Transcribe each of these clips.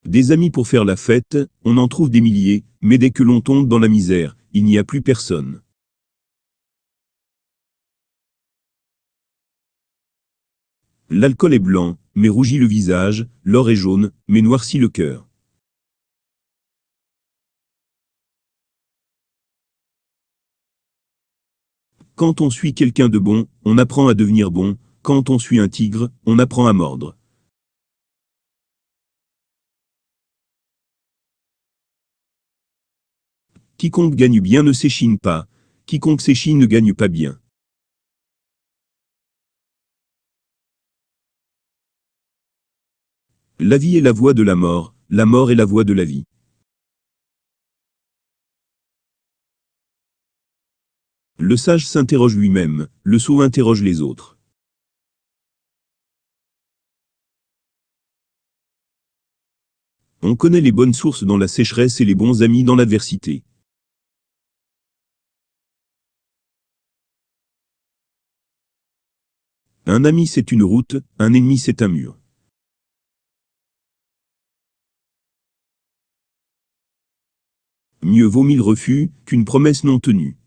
Des amis pour faire la fête, on en trouve des milliers, mais dès que l'on tombe dans la misère, il n'y a plus personne. L'alcool est blanc, mais rougit le visage, l'or est jaune, mais noircit le cœur. Quand on suit quelqu'un de bon, on apprend à devenir bon, quand on suit un tigre, on apprend à mordre. Quiconque gagne bien ne s'échine pas, quiconque s'échine ne gagne pas bien. La vie est la voie de la mort est la voie de la vie. Le sage s'interroge lui-même, le sot interroge les autres. On connaît les bonnes sources dans la sécheresse et les bons amis dans l'adversité. Un ami c'est une route, un ennemi c'est un mur. Mieux vaut 1000 refus qu'une promesse non tenue.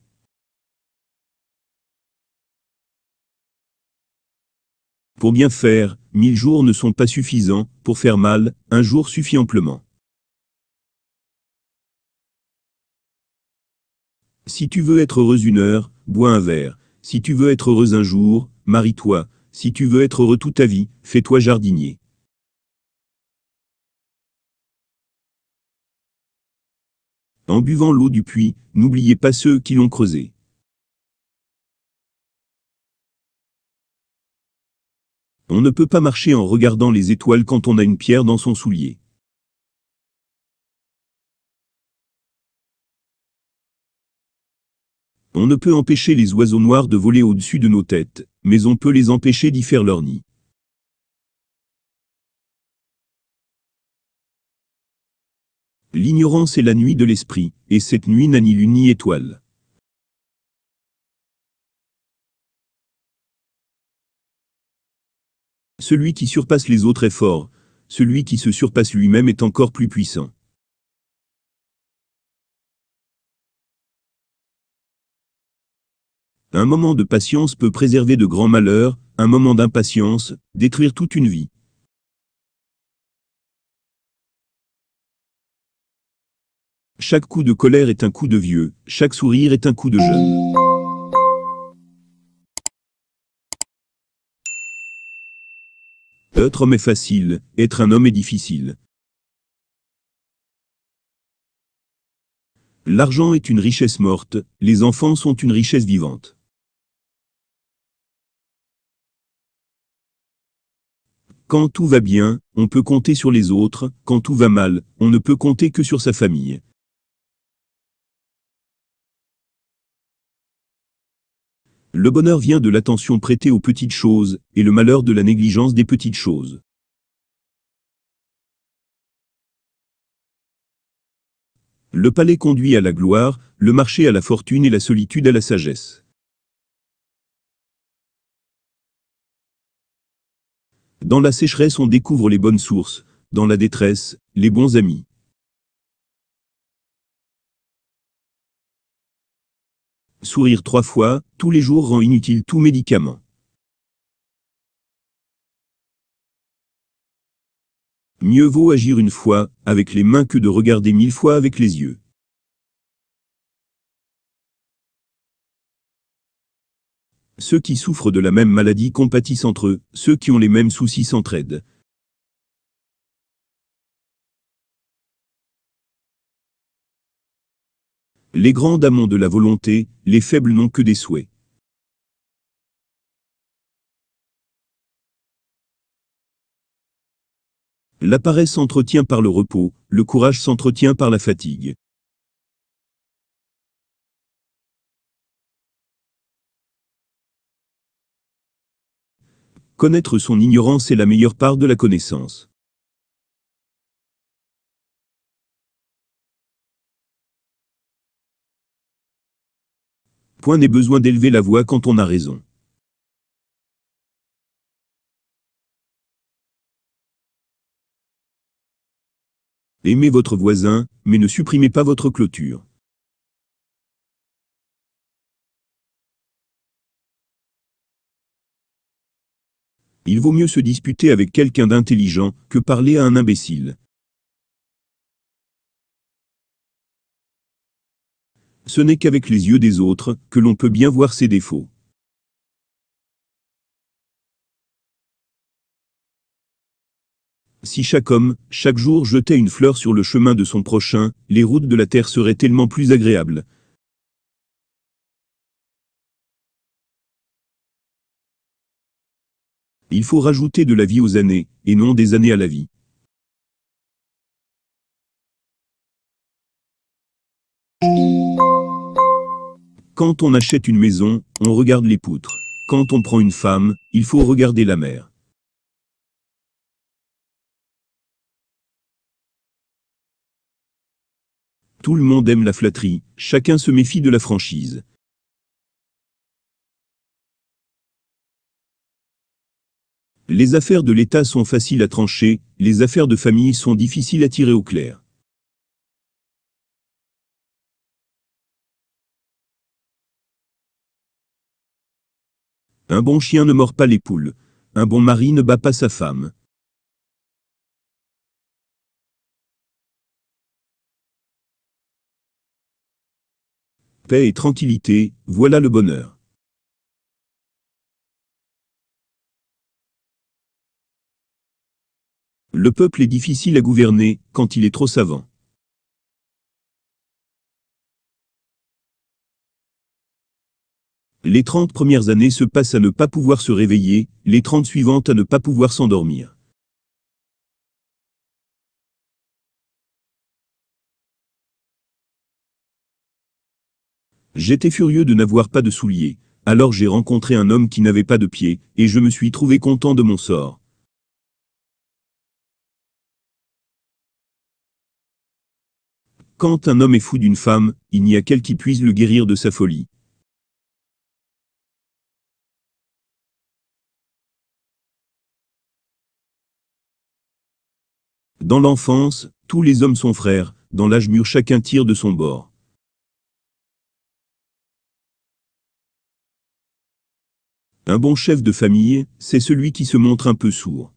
Pour bien faire, 1000 jours ne sont pas suffisants, pour faire mal, un jour suffit amplement. Si tu veux être heureuse une heure, bois un verre. Si tu veux être heureuse un jour, marie-toi. Si tu veux être heureux toute ta vie, fais-toi jardinier. En buvant l'eau du puits, n'oubliez pas ceux qui l'ont creusé. On ne peut pas marcher en regardant les étoiles quand on a une pierre dans son soulier. On ne peut empêcher les oiseaux noirs de voler au-dessus de nos têtes, mais on peut les empêcher d'y faire leur nid. L'ignorance est la nuit de l'esprit, et cette nuit n'a ni lune ni étoile. Celui qui surpasse les autres est fort, celui qui se surpasse lui-même est encore plus puissant. Un moment de patience peut préserver de grands malheurs, un moment d'impatience, détruire toute une vie. Chaque coup de colère est un coup de vieux, chaque sourire est un coup de jeune. Être homme est facile, être un homme est difficile. L'argent est une richesse morte, les enfants sont une richesse vivante. Quand tout va bien, on peut compter sur les autres, quand tout va mal, on ne peut compter que sur sa famille. Le bonheur vient de l'attention prêtée aux petites choses, et le malheur de la négligence des petites choses. Le palais conduit à la gloire, le marché à la fortune et la solitude à la sagesse. Dans la sécheresse on découvre les bonnes sources, dans la détresse, les bons amis. Sourire 3 fois, tous les jours rend inutile tout médicament. Mieux vaut agir une fois, avec les mains que de regarder 1000 fois avec les yeux. Ceux qui souffrent de la même maladie compatissent entre eux, ceux qui ont les mêmes soucis s'entraident. Les grands dames ont de la volonté, les faibles n'ont que des souhaits. La paresse s'entretient par le repos, le courage s'entretient par la fatigue. Connaître son ignorance est la meilleure part de la connaissance. Point n'est besoin d'élever la voix quand on a raison. Aimez votre voisin, mais ne supprimez pas votre clôture. Il vaut mieux se disputer avec quelqu'un d'intelligent que parler à un imbécile. Ce n'est qu'avec les yeux des autres que l'on peut bien voir ses défauts. Si chaque homme, chaque jour jetait une fleur sur le chemin de son prochain, les routes de la terre seraient tellement plus agréables. Il faut rajouter de la vie aux années, et non des années à la vie. Quand on achète une maison, on regarde les poutres. Quand on prend une femme, il faut regarder la mer. Tout le monde aime la flatterie, chacun se méfie de la franchise. Les affaires de l'État sont faciles à trancher, les affaires de famille sont difficiles à tirer au clair. Un bon chien ne mord pas les poules. Un bon mari ne bat pas sa femme. Paix et tranquillité, voilà le bonheur. Le peuple est difficile à gouverner quand il est trop savant. Les 30 premières années se passent à ne pas pouvoir se réveiller, les 30 suivantes à ne pas pouvoir s'endormir. J'étais furieux de n'avoir pas de souliers. Alors j'ai rencontré un homme qui n'avait pas de pieds, et je me suis trouvé content de mon sort. Quand un homme est fou d'une femme, il n'y a qu'elle qui puisse le guérir de sa folie. Dans l'enfance, tous les hommes sont frères, dans l'âge mûr chacun tire de son bord. Un bon chef de famille, c'est celui qui se montre un peu sourd.